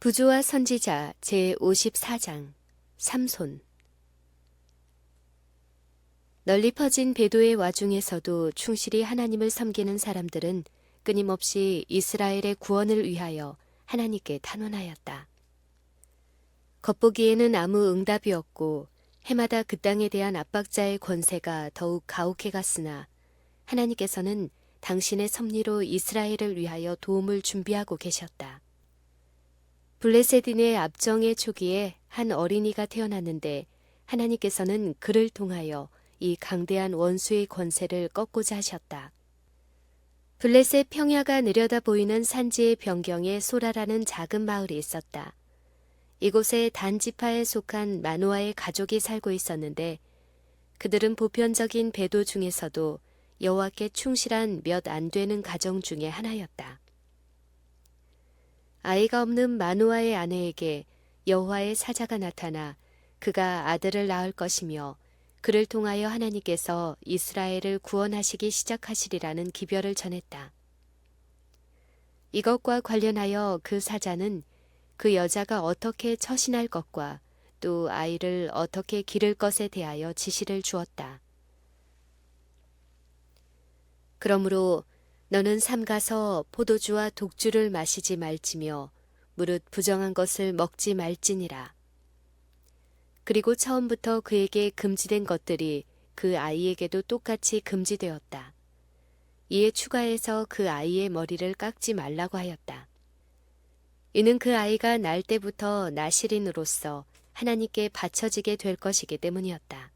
부조와 선지자 제54장 삼손. 널리 퍼진 배도의 와중에서도 충실히 하나님을 섬기는 사람들은 끊임없이 이스라엘의 구원을 위하여 하나님께 탄원하였다. 겉보기에는 아무 응답이 없고 해마다 그 땅에 대한 압박자의 권세가 더욱 가혹해 갔으나 하나님께서는 당신의 섭리로 이스라엘을 위하여 도움을 준비하고 계셨다. 블레셋인의 압정의 초기에 한 어린이가 태어났는데 하나님께서는 그를 통하여 이 강대한 원수의 권세를 꺾고자 하셨다. 블레셋 평야가 느려다 보이는 산지의 변경에 소라라는 작은 마을이 있었다. 이곳에 단지파에 속한 마노아의 가족이 살고 있었는데 그들은 보편적인 배도 중에서도 여호와께 충실한 몇 안 되는 가정 중에 하나였다. 아이가 없는 마노아의 아내에게 여호와의 사자가 나타나 그가 아들을 낳을 것이며 그를 통하여 하나님께서 이스라엘을 구원하시기 시작하시리라는 기별을 전했다. 이것과 관련하여 그 사자는 그 여자가 어떻게 처신할 것과 또 아이를 어떻게 기를 것에 대하여 지시를 주었다. 그러므로 너는 삼가서 포도주와 독주를 마시지 말지며 무릇 부정한 것을 먹지 말지니라. 그리고 처음부터 그에게 금지된 것들이 그 아이에게도 똑같이 금지되었다. 이에 추가해서 그 아이의 머리를 깎지 말라고 하였다. 이는 그 아이가 날 때부터 나실인으로서 하나님께 바쳐지게 될 것이기 때문이었다.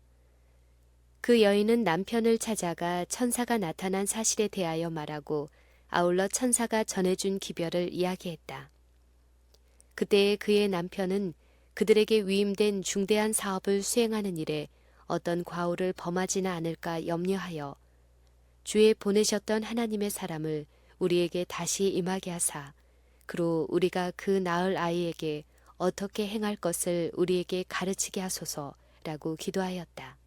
그 여인은 남편을 찾아가 천사가 나타난 사실에 대하여 말하고 아울러 천사가 전해준 기별을 이야기했다. 그때에 그의 남편은 그들에게 위임된 중대한 사업을 수행하는 일에 어떤 과오를 범하지는 않을까 염려하여 주에 보내셨던 하나님의 사람을 우리에게 다시 임하게 하사 그로 우리가 그 낳을 아이에게 어떻게 행할 것을 우리에게 가르치게 하소서라고 기도하였다.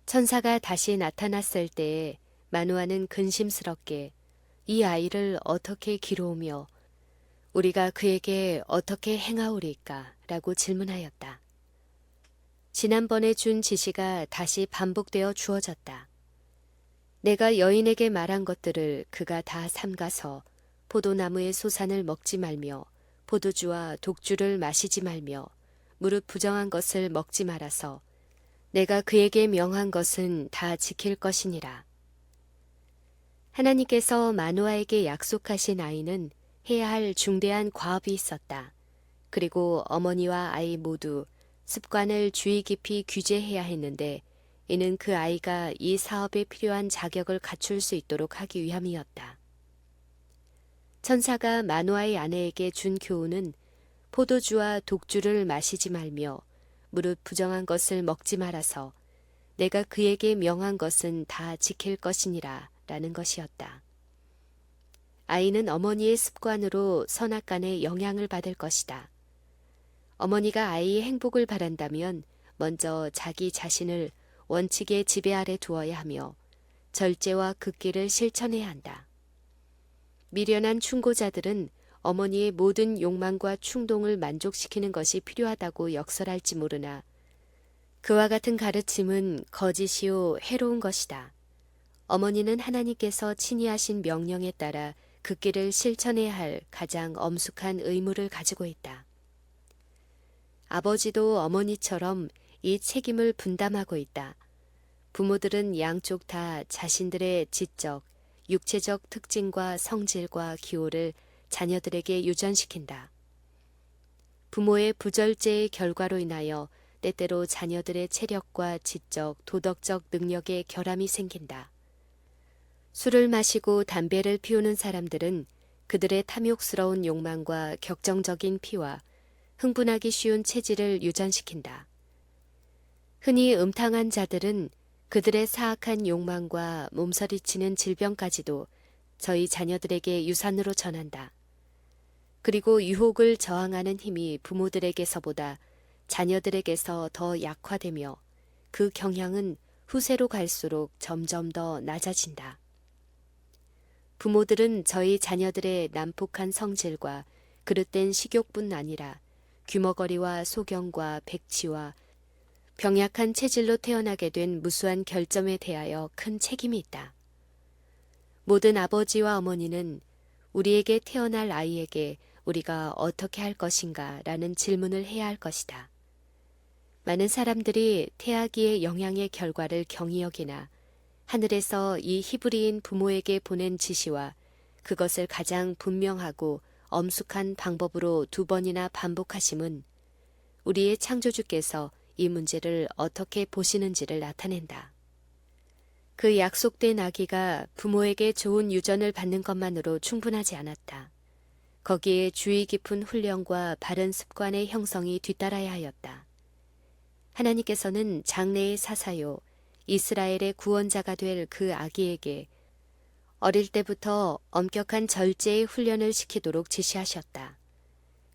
천사가 다시 나타났을 때에 마누아는 근심스럽게 이 아이를 어떻게 기르우며 우리가 그에게 어떻게 행하오리까? 라고 질문하였다. 지난번에 준 지시가 다시 반복되어 주어졌다. 내가 여인에게 말한 것들을 그가 다 삼가서 포도나무의 소산을 먹지 말며 포도주와 독주를 마시지 말며 무릇 부정한 것을 먹지 말아서 내가 그에게 명한 것은 다 지킬 것이니라. 하나님께서 마노아에게 약속하신 아이는 해야 할 중대한 과업이 있었다. 그리고 어머니와 아이 모두 습관을 주의 깊이 규제해야 했는데 이는 그 아이가 이 사업에 필요한 자격을 갖출 수 있도록 하기 위함이었다. 천사가 마노아의 아내에게 준 교훈은 포도주와 독주를 마시지 말며 무릇 부정한 것을 먹지 말아서 내가 그에게 명한 것은 다 지킬 것이니라 라는 것이었다. 아이는 어머니의 습관으로 선악간에 영향을 받을 것이다. 어머니가 아이의 행복을 바란다면 먼저 자기 자신을 원칙의 지배 아래 두어야 하며 절제와 극기를 실천해야 한다. 미련한 충고자들은 어머니의 모든 욕망과 충동을 만족시키는 것이 필요하다고 역설할지 모르나 그와 같은 가르침은 거짓이요 해로운 것이다. 어머니는 하나님께서 친히 하신 명령에 따라 극기를 실천해야 할 가장 엄숙한 의무를 가지고 있다. 아버지도 어머니처럼 이 책임을 분담하고 있다. 부모들은 양쪽 다 자신들의 지적, 육체적 특징과 성질과 기호를 자녀들에게 유전시킨다. 부모의 부절제의 결과로 인하여 때때로 자녀들의 체력과 지적, 도덕적 능력에 결함이 생긴다. 술을 마시고 담배를 피우는 사람들은 그들의 탐욕스러운 욕망과 격정적인 피와 흥분하기 쉬운 체질을 유전시킨다. 흔히 음탕한 자들은 그들의 사악한 욕망과 몸서리치는 질병까지도 저희 자녀들에게 유산으로 전한다. 그리고 유혹을 저항하는 힘이 부모들에게서보다 자녀들에게서 더 약화되며 그 경향은 후세로 갈수록 점점 더 낮아진다. 부모들은 저희 자녀들의 난폭한 성질과 그릇된 식욕뿐 아니라 귀머거리와 소경과 백치와 병약한 체질로 태어나게 된 무수한 결점에 대하여 큰 책임이 있다. 모든 아버지와 어머니는 우리에게 태어날 아이에게 우리가 어떻게 할 것인가 라는 질문을 해야 할 것이다. 많은 사람들이 태아기의 영향의 결과를 경히 여기나 하늘에서 이 히브리인 부모에게 보낸 지시와 그것을 가장 분명하고 엄숙한 방법으로 2번이나 반복하심은 우리의 창조주께서 이 문제를 어떻게 보시는지를 나타낸다. 그 약속된 아기가 부모에게 좋은 유전을 받는 것만으로 충분하지 않았다. 거기에 주의 깊은 훈련과 바른 습관의 형성이 뒤따라야 하였다. 하나님께서는 장래의 사사요 이스라엘의 구원자가 될 그 아기에게 어릴 때부터 엄격한 절제의 훈련을 시키도록 지시하셨다.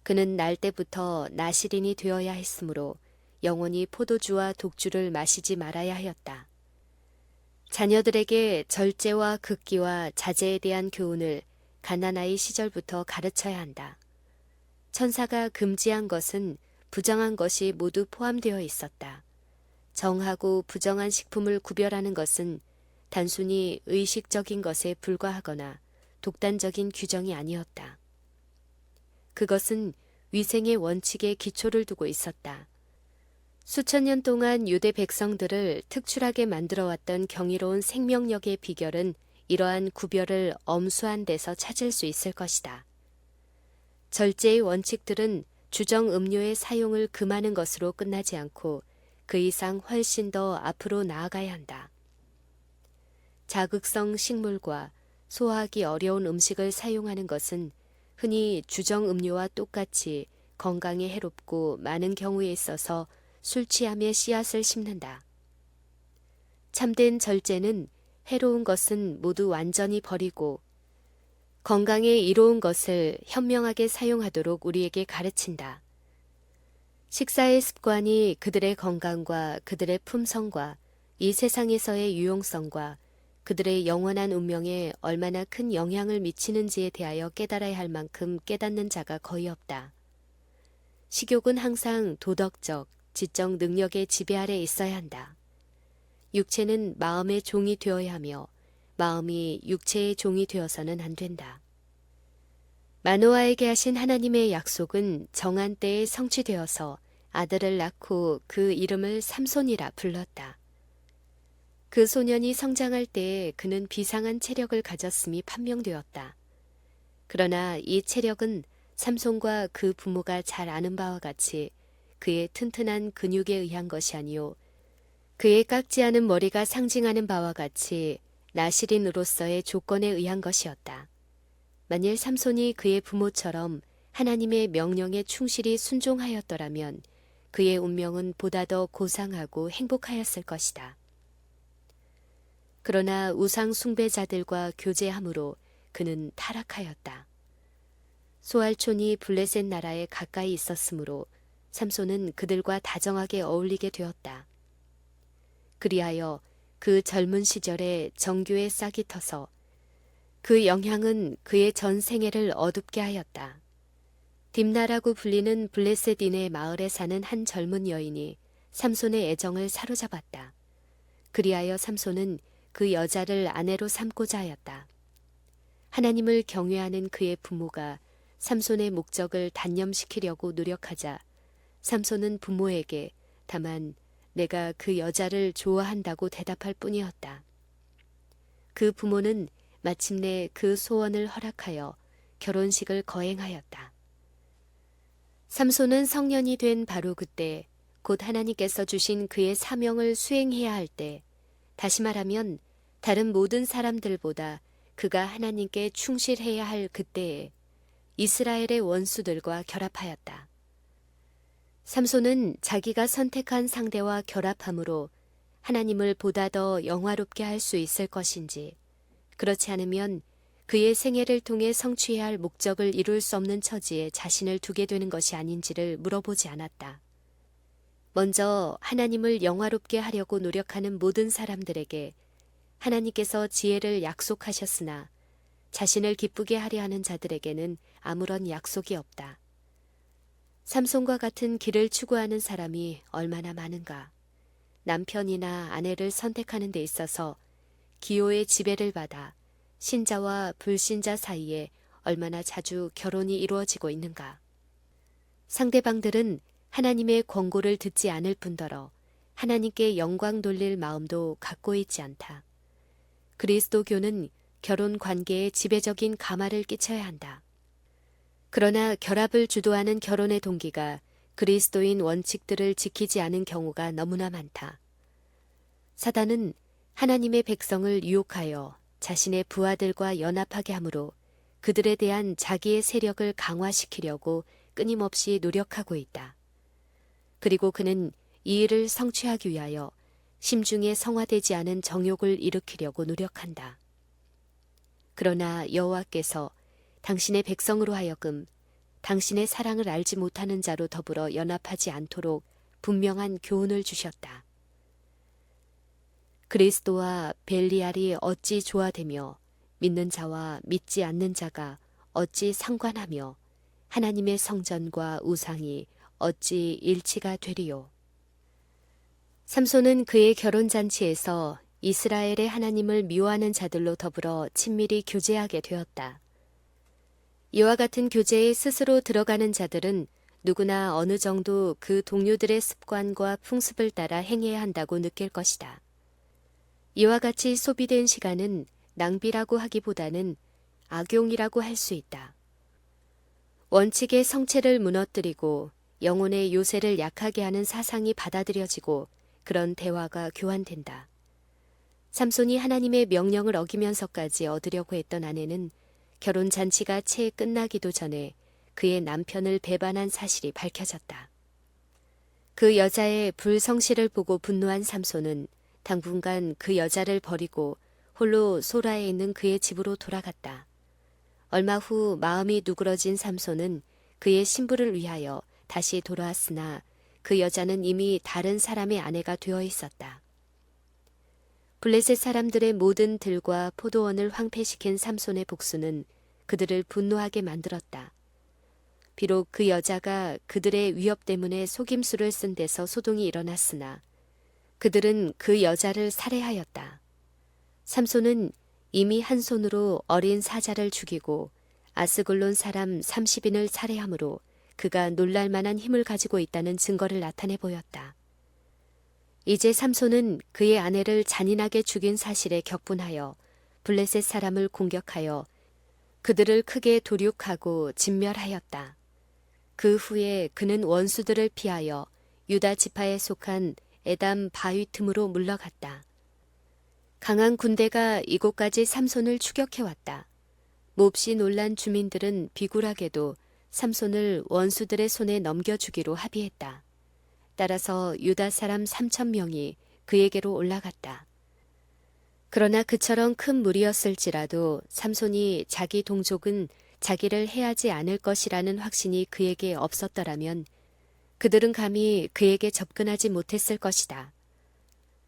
그는 날 때부터 나실인이 되어야 했으므로 영원히 포도주와 독주를 마시지 말아야 하였다. 자녀들에게 절제와 극기와 자제에 대한 교훈을 갓난아이 시절부터 가르쳐야 한다. 천사가 금지한 것은 부정한 것이 모두 포함되어 있었다. 정하고 부정한 식품을 구별하는 것은 단순히 의식적인 것에 불과하거나 독단적인 규정이 아니었다. 그것은 위생의 원칙에 기초를 두고 있었다. 수천 년 동안 유대 백성들을 특출하게 만들어왔던 경이로운 생명력의 비결은 이러한 구별을 엄수한 데서 찾을 수 있을 것이다. 절제의 원칙들은 주정 음료의 사용을 금하는 것으로 끝나지 않고 그 이상 훨씬 더 앞으로 나아가야 한다. 자극성 식물과 소화하기 어려운 음식을 사용하는 것은 흔히 주정 음료와 똑같이 건강에 해롭고 많은 경우에 있어서 술 취함의 씨앗을 심는다. 참된 절제는 해로운 것은 모두 완전히 버리고 건강에 이로운 것을 현명하게 사용하도록 우리에게 가르친다. 식사의 습관이 그들의 건강과 그들의 품성과 이 세상에서의 유용성과 그들의 영원한 운명에 얼마나 큰 영향을 미치는지에 대하여 깨달아야 할 만큼 깨닫는 자가 거의 없다. 식욕은 항상 도덕적, 지적 능력의 지배 아래 있어야 한다. 육체는 마음의 종이 되어야 하며 마음이 육체의 종이 되어서는 안 된다. 마노아에게 하신 하나님의 약속은 정한 때에 성취되어서 아들을 낳고 그 이름을 삼손이라 불렀다. 그 소년이 성장할 때에 그는 비상한 체력을 가졌음이 판명되었다. 그러나 이 체력은 삼손과 그 부모가 잘 아는 바와 같이 그의 튼튼한 근육에 의한 것이 아니요 그의 깎지 않은 머리가 상징하는 바와 같이 나실인으로서의 조건에 의한 것이었다. 만일 삼손이 그의 부모처럼 하나님의 명령에 충실히 순종하였더라면 그의 운명은 보다 더 고상하고 행복하였을 것이다. 그러나 우상 숭배자들과 교제함으로 그는 타락하였다. 소알촌이 블레셋 나라에 가까이 있었으므로 삼손은 그들과 다정하게 어울리게 되었다. 그리하여 그 젊은 시절에 정교에 싹이 터서 그 영향은 그의 전 생애를 어둡게 하였다. 딥나라고 불리는 블레셋인의 마을에 사는 한 젊은 여인이 삼손의 애정을 사로잡았다. 그리하여 삼손은 그 여자를 아내로 삼고자 하였다. 하나님을 경외하는 그의 부모가 삼손의 목적을 단념시키려고 노력하자 삼손은 부모에게 다만 내가 그 여자를 좋아한다고 대답할 뿐이었다. 그 부모는 마침내 그 소원을 허락하여 결혼식을 거행하였다. 삼손은 성년이 된 바로 그때 곧 하나님께서 주신 그의 사명을 수행해야 할 때, 다시 말하면 다른 모든 사람들보다 그가 하나님께 충실해야 할 그때에 이스라엘의 원수들과 결합하였다. 삼손은 자기가 선택한 상대와 결합함으로 하나님을 보다 더 영화롭게 할 수 있을 것인지, 그렇지 않으면 그의 생애를 통해 성취해야 할 목적을 이룰 수 없는 처지에 자신을 두게 되는 것이 아닌지를 물어보지 않았다. 먼저 하나님을 영화롭게 하려고 노력하는 모든 사람들에게 하나님께서 지혜를 약속하셨으나 자신을 기쁘게 하려 하는 자들에게는 아무런 약속이 없다. 삼손과 같은 길을 추구하는 사람이 얼마나 많은가. 남편이나 아내를 선택하는 데 있어서 기호의 지배를 받아 신자와 불신자 사이에 얼마나 자주 결혼이 이루어지고 있는가. 상대방들은 하나님의 권고를 듣지 않을 뿐더러 하나님께 영광 돌릴 마음도 갖고 있지 않다. 그리스도교는 결혼 관계에 지배적인 가마를 끼쳐야 한다. 그러나 결합을 주도하는 결혼의 동기가 그리스도인 원칙들을 지키지 않은 경우가 너무나 많다. 사단은 하나님의 백성을 유혹하여 자신의 부하들과 연합하게 하므로 그들에 대한 자기의 세력을 강화시키려고 끊임없이 노력하고 있다. 그리고 그는 이 일을 성취하기 위하여 심중에 성화되지 않은 정욕을 일으키려고 노력한다. 그러나 여호와께서 당신의 백성으로 하여금 당신의 사랑을 알지 못하는 자로 더불어 연합하지 않도록 분명한 교훈을 주셨다. 그리스도와 벨리알이 어찌 조화되며 믿는 자와 믿지 않는 자가 어찌 상관하며 하나님의 성전과 우상이 어찌 일치가 되리요. 삼손은 그의 결혼잔치에서 이스라엘의 하나님을 미워하는 자들로 더불어 친밀히 교제하게 되었다. 이와 같은 교제에 스스로 들어가는 자들은 누구나 어느 정도 그 동료들의 습관과 풍습을 따라 행해야 한다고 느낄 것이다. 이와 같이 소비된 시간은 낭비라고 하기보다는 악용이라고 할 수 있다. 원칙의 성체를 무너뜨리고 영혼의 요새를 약하게 하는 사상이 받아들여지고 그런 대화가 교환된다. 삼손이 하나님의 명령을 어기면서까지 얻으려고 했던 아내는 결혼 잔치가 채 끝나기도 전에 그의 남편을 배반한 사실이 밝혀졌다. 그 여자의 불성실을 보고 분노한 삼손은 당분간 그 여자를 버리고 홀로 소라에 있는 그의 집으로 돌아갔다. 얼마 후 마음이 누그러진 삼손은 그의 신부를 위하여 다시 돌아왔으나 그 여자는 이미 다른 사람의 아내가 되어 있었다. 블레셋 사람들의 모든 들과 포도원을 황폐시킨 삼손의 복수는 그들을 분노하게 만들었다. 비록 그 여자가 그들의 위협 때문에 속임수를 쓴 데서 소동이 일어났으나 그들은 그 여자를 살해하였다. 삼손은 이미 한 손으로 어린 사자를 죽이고 아스글론 사람 30인을 살해하므로 그가 놀랄 만한 힘을 가지고 있다는 증거를 나타내 보였다. 이제 삼손은 그의 아내를 잔인하게 죽인 사실에 격분하여 블레셋 사람을 공격하여 그들을 크게 도륙하고 진멸하였다. 그 후에 그는 원수들을 피하여 유다 지파에 속한 에담 바위 틈으로 물러갔다. 강한 군대가 이곳까지 삼손을 추격해왔다. 몹시 놀란 주민들은 비굴하게도 삼손을 원수들의 손에 넘겨주기로 합의했다. 따라서 유다 사람 3,000명이 그에게로 올라갔다. 그러나 그처럼 큰 무리였을지라도 삼손이 자기 동족은 자기를 해하지 않을 것이라는 확신이 그에게 없었더라면 그들은 감히 그에게 접근하지 못했을 것이다.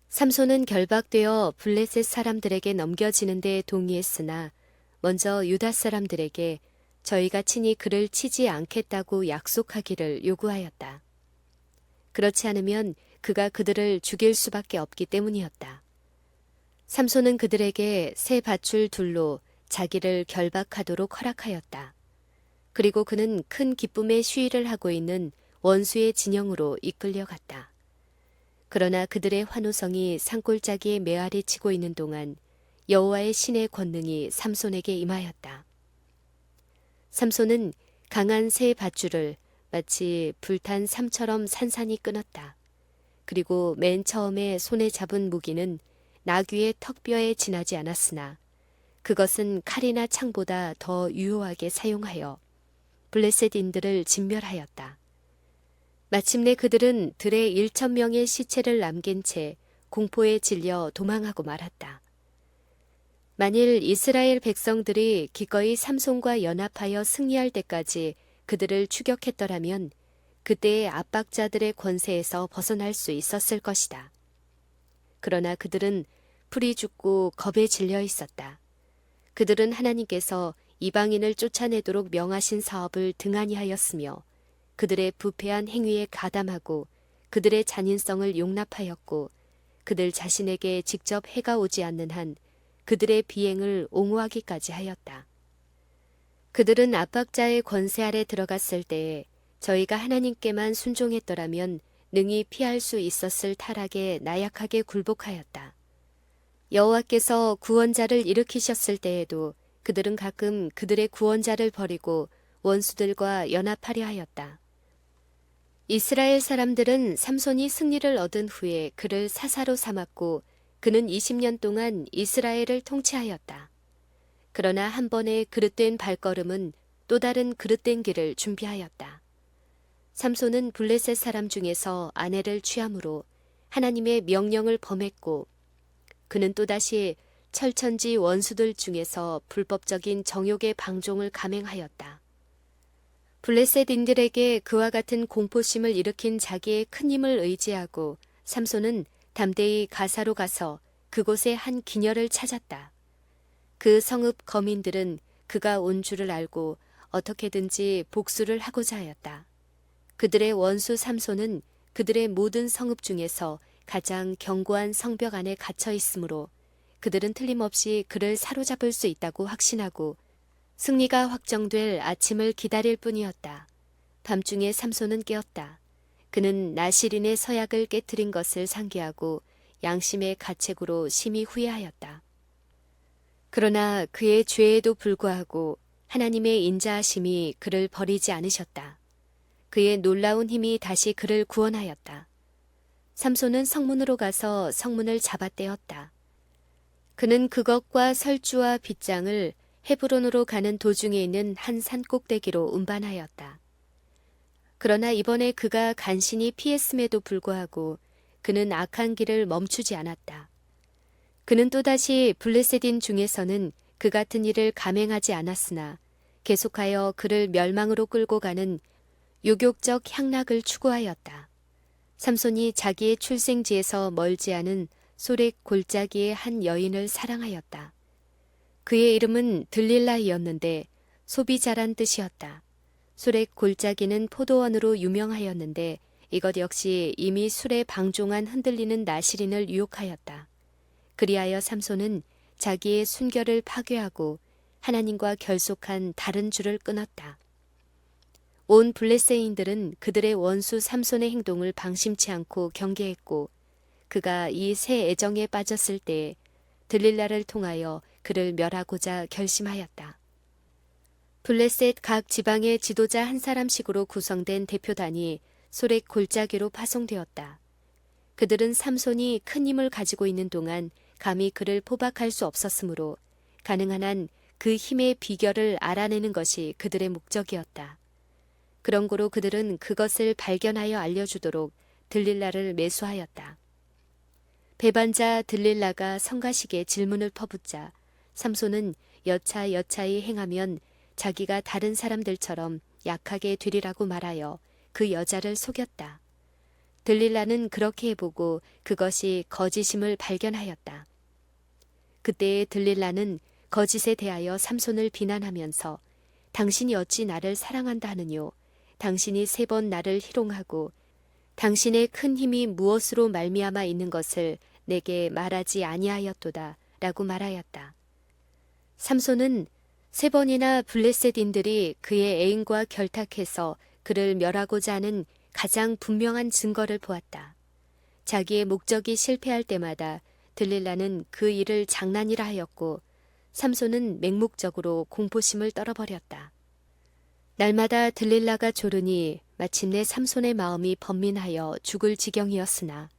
삼손은 결박되어 블레셋 사람들에게 넘겨지는 데 동의했으나 먼저 유다 사람들에게 저희가 친히 그를 치지 않겠다고 약속하기를 요구하였다. 그렇지 않으면 그가 그들을 죽일 수밖에 없기 때문이었다. 삼손은 그들에게 새 밧줄 둘로 자기를 결박하도록 허락하였다. 그리고 그는 큰 기쁨의 시위를 하고 있는 원수의 진영으로 이끌려갔다. 그러나 그들의 환호성이 산골짜기에 메아리 치고 있는 동안 여호와의 신의 권능이 삼손에게 임하였다. 삼손은 강한 새 밧줄을 마치 불탄 삼처럼 산산이 끊었다. 그리고 맨 처음에 손에 잡은 무기는 나귀의 턱뼈에 지나지 않았으나 그것은 칼이나 창보다 더 유효하게 사용하여 블레셋인들을 진멸하였다. 마침내 그들은 들에 1,000명의 시체를 남긴 채 공포에 질려 도망하고 말았다. 만일 이스라엘 백성들이 기꺼이 삼손과 연합하여 승리할 때까지 그들을 추격했더라면 그때의 압박자들의 권세에서 벗어날 수 있었을 것이다. 그러나 그들은 풀이 죽고 겁에 질려 있었다. 그들은 하나님께서 이방인을 쫓아내도록 명하신 사업을 등한히 하였으며 그들의 부패한 행위에 가담하고 그들의 잔인성을 용납하였고 그들 자신에게 직접 해가 오지 않는 한 그들의 비행을 옹호하기까지 하였다. 그들은 압박자의 권세 아래 들어갔을 때에 저희가 하나님께만 순종했더라면 능히 피할 수 있었을 타락에 나약하게 굴복하였다. 여호와께서 구원자를 일으키셨을 때에도 그들은 가끔 그들의 구원자를 버리고 원수들과 연합하려 하였다. 이스라엘 사람들은 삼손이 승리를 얻은 후에 그를 사사로 삼았고 그는 20년 동안 이스라엘을 통치하였다. 그러나 한 번의 그릇된 발걸음은 또 다른 그릇된 길을 준비하였다. 삼손은 블레셋 사람 중에서 아내를 취함으로 하나님의 명령을 범했고 그는 또다시 철천지 원수들 중에서 불법적인 정욕의 방종을 감행하였다. 블레셋인들에게 그와 같은 공포심을 일으킨 자기의 큰 힘을 의지하고 삼손은 담대히 가사로 가서 그곳에 한 기녀를 찾았다. 그 성읍 거민들은 그가 온 줄을 알고 어떻게든지 복수를 하고자 하였다. 그들의 원수 삼손은 그들의 모든 성읍 중에서 가장 견고한 성벽 안에 갇혀 있으므로 그들은 틀림없이 그를 사로잡을 수 있다고 확신하고 승리가 확정될 아침을 기다릴 뿐이었다. 밤중에 삼손은 깨었다. 그는 나시린의 서약을 깨뜨린 것을 상기하고 양심의 가책으로 심히 후회하였다. 그러나 그의 죄에도 불구하고 하나님의 인자하심이 그를 버리지 않으셨다. 그의 놀라운 힘이 다시 그를 구원하였다. 삼손은 성문으로 가서 성문을 잡아떼었다. 그는 그것과 설주와 빗장을 헤브론으로 가는 도중에 있는 한 산꼭대기로 운반하였다. 그러나 이번에 그가 간신히 피했음에도 불구하고 그는 악한 길을 멈추지 않았다. 그는 또다시 블레셋인 중에서는 그 같은 일을 감행하지 않았으나 계속하여 그를 멸망으로 끌고 가는 유욕적 향락을 추구하였다. 삼손이 자기의 출생지에서 멀지 않은 소렉 골짜기의 한 여인을 사랑하였다. 그의 이름은 들릴라이었는데 소비자란 뜻이었다. 소렉 골짜기는 포도원으로 유명하였는데 이것 역시 이미 술에 방종한 흔들리는 나시린을 유혹하였다. 그리하여 삼손은 자기의 순결을 파괴하고 하나님과 결속한 다른 줄을 끊었다. 온 블레셋인들은 그들의 원수 삼손의 행동을 방심치 않고 경계했고 그가 이 새 애정에 빠졌을 때에 들릴라를 통하여 그를 멸하고자 결심하였다. 블레셋 각 지방의 지도자 한 사람씩으로 구성된 대표단이 소렉 골짜기로 파송되었다. 그들은 삼손이 큰 힘을 가지고 있는 동안 감히 그를 포박할 수 없었으므로 가능한 한 그 힘의 비결을 알아내는 것이 그들의 목적이었다. 그런 고로 그들은 그것을 발견하여 알려주도록 들릴라를 매수하였다. 배반자 들릴라가 성가시게 질문을 퍼붓자 삼손은 여차여차히 행하면 자기가 다른 사람들처럼 약하게 되리라고 말하여 그 여자를 속였다. 들릴라는 그렇게 해보고 그것이 거짓임을 발견하였다. 그때에 들릴라는 거짓에 대하여 삼손을 비난하면서 당신이 어찌 나를 사랑한다 하느뇨. 당신이 3번 나를 희롱하고 당신의 큰 힘이 무엇으로 말미암아 있는 것을 내게 말하지 아니하였도다 라고 말하였다. 삼손은 3번이나 블레셋인들이 그의 애인과 결탁해서 그를 멸하고자 하는 가장 분명한 증거를 보았다. 자기의 목적이 실패할 때마다 들릴라는 그 일을 장난이라 하였고 삼손은 맹목적으로 공포심을 떨어버렸다. 날마다 들릴라가 조르니 마침내 삼손의 마음이 번민하여 죽을 지경이었으나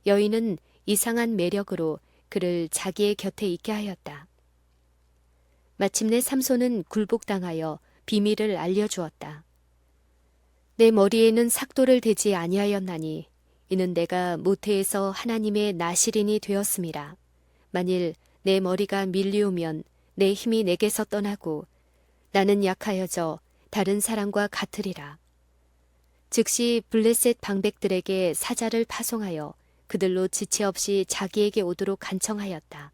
여인은 이상한 매력으로 그를 자기의 곁에 있게 하였다. 마침내 삼손은 굴복당하여 비밀을 알려주었다. 내 머리에는 삭도를 대지 아니하였나니 이는 내가 모태에서 하나님의 나시린이 되었음이라. 만일 내 머리가 밀리우면 내 힘이 내게서 떠나고 나는 약하여져 다른 사람과 같으리라. 즉시 블레셋 방백들에게 사자를 파송하여 그들로 지체 없이 자기에게 오도록 간청하였다.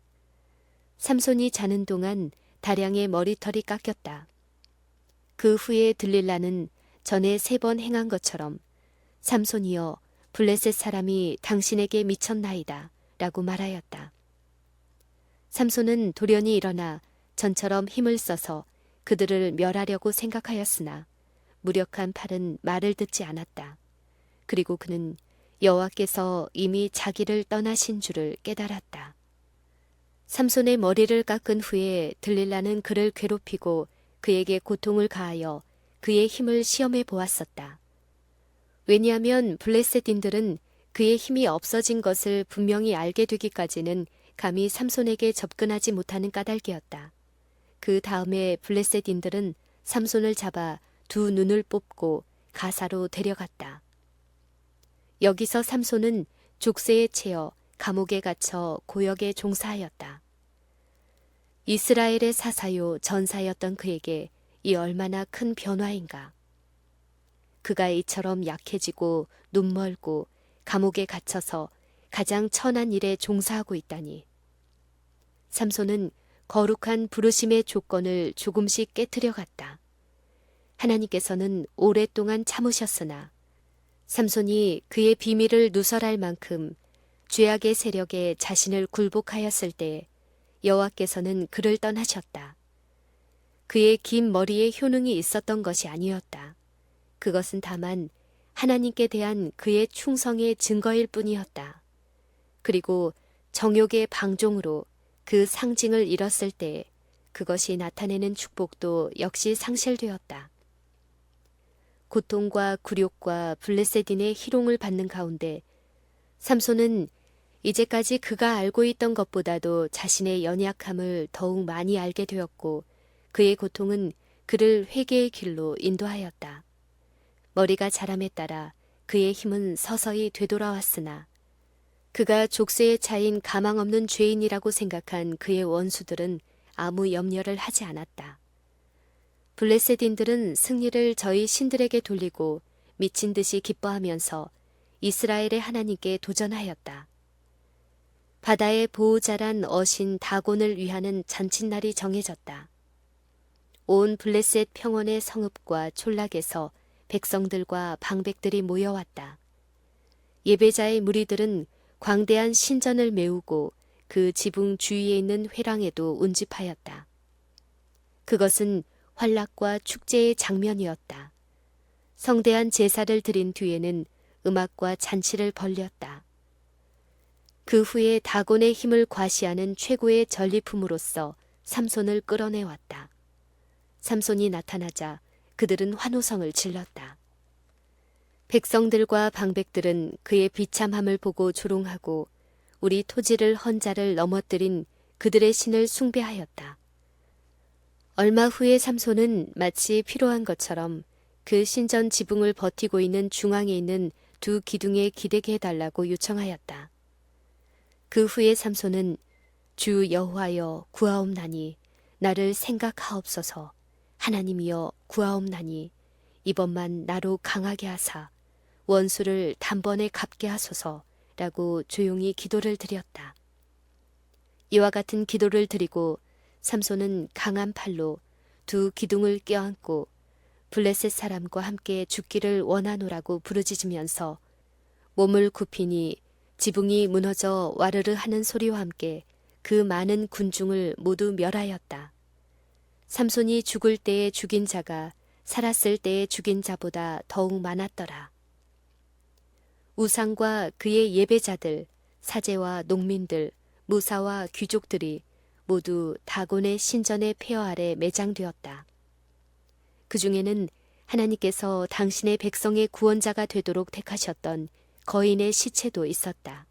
삼손이 자는 동안 다량의 머리털이 깎였다. 그 후에 들릴라는 전에 3번 행한 것처럼 삼손이여 블레셋 사람이 당신에게 미쳤나이다 라고 말하였다. 삼손은 돌연히 일어나 전처럼 힘을 써서 그들을 멸하려고 생각하였으나 무력한 팔은 말을 듣지 않았다. 그리고 그는 여호와께서 이미 자기를 떠나신 줄을 깨달았다. 삼손의 머리를 깎은 후에 들릴라는 그를 괴롭히고 그에게 고통을 가하여 그의 힘을 시험해 보았었다. 왜냐하면 블레셋인들은 그의 힘이 없어진 것을 분명히 알게 되기까지는 감히 삼손에게 접근하지 못하는 까닭이었다. 그 다음에 블레셋인들은 삼손을 잡아 2 눈을 뽑고 가사로 데려갔다. 여기서 삼손은 족쇄에 채여 감옥에 갇혀 고역에 종사하였다. 이스라엘의 사사요 전사였던 그에게 이 얼마나 큰 변화인가. 그가 이처럼 약해지고 눈멀고 감옥에 갇혀서 가장 천한 일에 종사하고 있다니. 삼손은 거룩한 부르심의 조건을 조금씩 깨트려 갔다. 하나님께서는 오랫동안 참으셨으나 삼손이 그의 비밀을 누설할 만큼 죄악의 세력에 자신을 굴복하였을 때 여호와께서는 그를 떠나셨다. 그의 긴 머리에 효능이 있었던 것이 아니었다. 그것은 다만 하나님께 대한 그의 충성의 증거일 뿐이었다. 그리고 정욕의 방종으로 그 상징을 잃었을 때 그것이 나타내는 축복도 역시 상실되었다. 고통과 굴욕과 블레셋인의 희롱을 받는 가운데 삼손은 이제까지 그가 알고 있던 것보다도 자신의 연약함을 더욱 많이 알게 되었고 그의 고통은 그를 회개의 길로 인도하였다. 머리가 자람에 따라 그의 힘은 서서히 되돌아왔으나 그가 족쇄에 차인 가망 없는 죄인이라고 생각한 그의 원수들은 아무 염려를 하지 않았다. 블레셋인들은 승리를 저희 신들에게 돌리고 미친 듯이 기뻐하면서 이스라엘의 하나님께 도전하였다. 바다의 보호자란 어신 다곤을 위하는 잔칫날이 정해졌다. 온 블레셋 평원의 성읍과 촌락에서 백성들과 방백들이 모여왔다. 예배자의 무리들은 광대한 신전을 메우고 그 지붕 주위에 있는 회랑에도 운집하였다. 그것은 환락과 축제의 장면이었다. 성대한 제사를 드린 뒤에는 음악과 잔치를 벌렸다. 그 후에 다곤의 힘을 과시하는 최고의 전리품으로서 삼손을 끌어내왔다. 삼손이 나타나자 그들은 환호성을 질렀다. 백성들과 방백들은 그의 비참함을 보고 조롱하고 우리 토지를 헌 자를 넘어뜨린 그들의 신을 숭배하였다. 얼마 후에 삼손은 마치 필요한 것처럼 그 신전 지붕을 버티고 있는 중앙에 있는 2 기둥에 기대게 해달라고 요청하였다. 그 후에 삼손은 주 여호와여 구하옵나니 나를 생각하옵소서. 하나님이여 구하옵나니 이번만 나로 강하게 하사 원수를 단번에 갚게 하소서 라고 조용히 기도를 드렸다. 이와 같은 기도를 드리고 삼손은 강한 팔로 2 기둥을 껴안고 블레셋 사람과 함께 죽기를 원하노라고 부르짖으면서 몸을 굽히니 지붕이 무너져 와르르 하는 소리와 함께 그 많은 군중을 모두 멸하였다. 삼손이 죽을 때에 죽인 자가 살았을 때에 죽인 자보다 더욱 많았더라. 우상과 그의 예배자들, 사제와 농민들, 무사와 귀족들이 모두 다곤의 신전의 폐허 아래 매장되었다. 그 중에는 하나님께서 당신의 백성의 구원자가 되도록 택하셨던 거인의 시체도 있었다.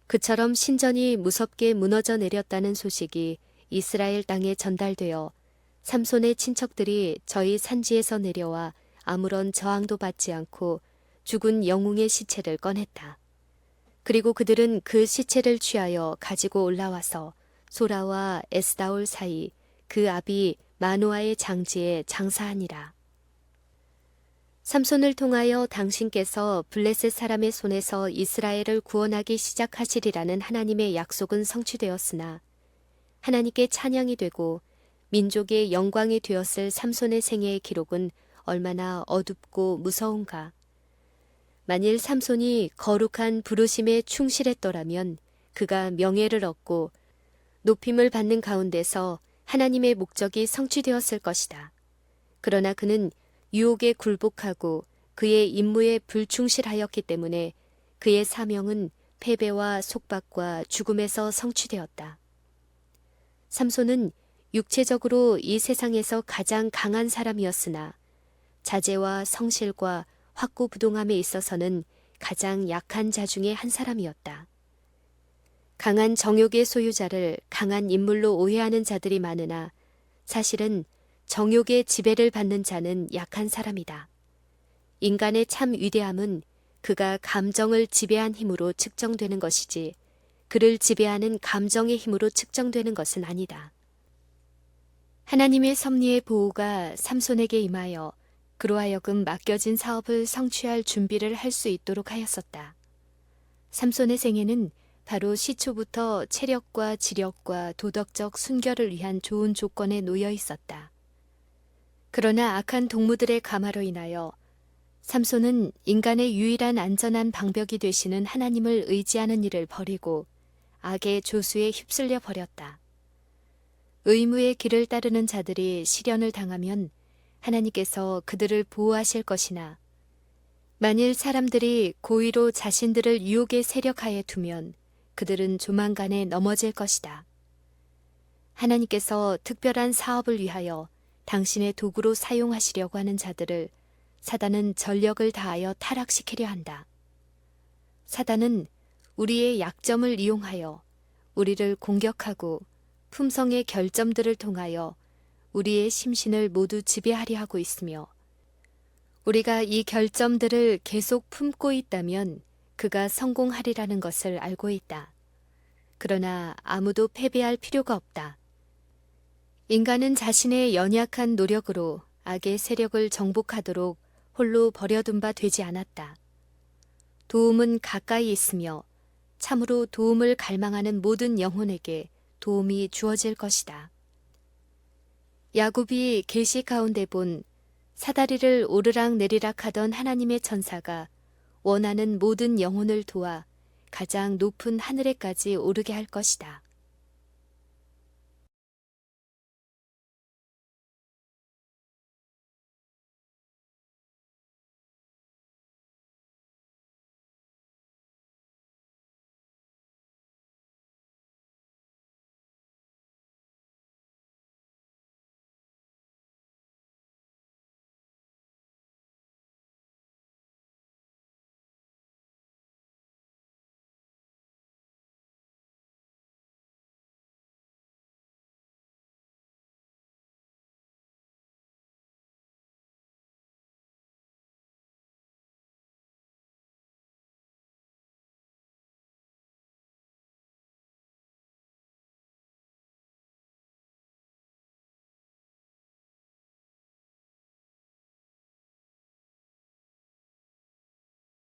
그처럼 신전이 무섭게 무너져 내렸다는 소식이 이스라엘 땅에 전달되어 삼손의 친척들이 저희 산지에서 내려와 아무런 저항도 받지 않고 죽은 영웅의 시체를 꺼냈다. 그리고 그들은 그 시체를 취하여 가지고 올라와서 소라와 에스다올 사이 그 아비 마노아의 장지에 장사하니라. 삼손을 통하여 당신께서 블레셋 사람의 손에서 이스라엘을 구원하기 시작하시리라는 하나님의 약속은 성취되었으나 하나님께 찬양이 되고 민족의 영광이 되었을 삼손의 생애의 기록은 얼마나 어둡고 무서운가. 만일 삼손이 거룩한 부르심에 충실했더라면 그가 명예를 얻고 높임을 받는 가운데서 하나님의 목적이 성취되었을 것이다. 그러나 그는 유혹에 굴복하고 그의 임무에 불충실하였기 때문에 그의 사명은 패배와 속박과 죽음에서 성취되었다. 삼손은 육체적으로 이 세상에서 가장 강한 사람이었으나 자제와 성실과 확고부동함에 있어서는 가장 약한 자 중에 한 사람이었다. 강한 정욕의 소유자를 강한 인물로 오해하는 자들이 많으나 사실은 정욕의 지배를 받는 자는 약한 사람이다. 인간의 참 위대함은 그가 감정을 지배한 힘으로 측정되는 것이지 그를 지배하는 감정의 힘으로 측정되는 것은 아니다. 하나님의 섭리의 보호가 삼손에게 임하여 그로 하여금 맡겨진 사업을 성취할 준비를 할 수 있도록 하였었다. 삼손의 생애는 바로 시초부터 체력과 지력과 도덕적 순결을 위한 좋은 조건에 놓여 있었다. 그러나 악한 동무들의 감화로 인하여 삼손은 인간의 유일한 안전한 방벽이 되시는 하나님을 의지하는 일을 버리고 악의 조수에 휩쓸려 버렸다. 의무의 길을 따르는 자들이 시련을 당하면 하나님께서 그들을 보호하실 것이나 만일 사람들이 고의로 자신들을 유혹의 세력하에 두면 그들은 조만간에 넘어질 것이다. 하나님께서 특별한 사업을 위하여 당신의 도구로 사용하시려고 하는 자들을 사단은 전력을 다하여 타락시키려 한다. 사단은 우리의 약점을 이용하여 우리를 공격하고 품성의 결점들을 통하여 우리의 심신을 모두 지배하려 하고 있으며 우리가 이 결점들을 계속 품고 있다면 그가 성공하리라는 것을 알고 있다. 그러나 아무도 패배할 필요가 없다. 인간은 자신의 연약한 노력으로 악의 세력을 정복하도록 홀로 버려둔 바 되지 않았다. 도움은 가까이 있으며 참으로 도움을 갈망하는 모든 영혼에게 도움이 주어질 것이다. 야곱이 계시 가운데 본 사다리를 오르락 내리락 하던 하나님의 천사가 원하는 모든 영혼을 도와 가장 높은 하늘에까지 오르게 할 것이다.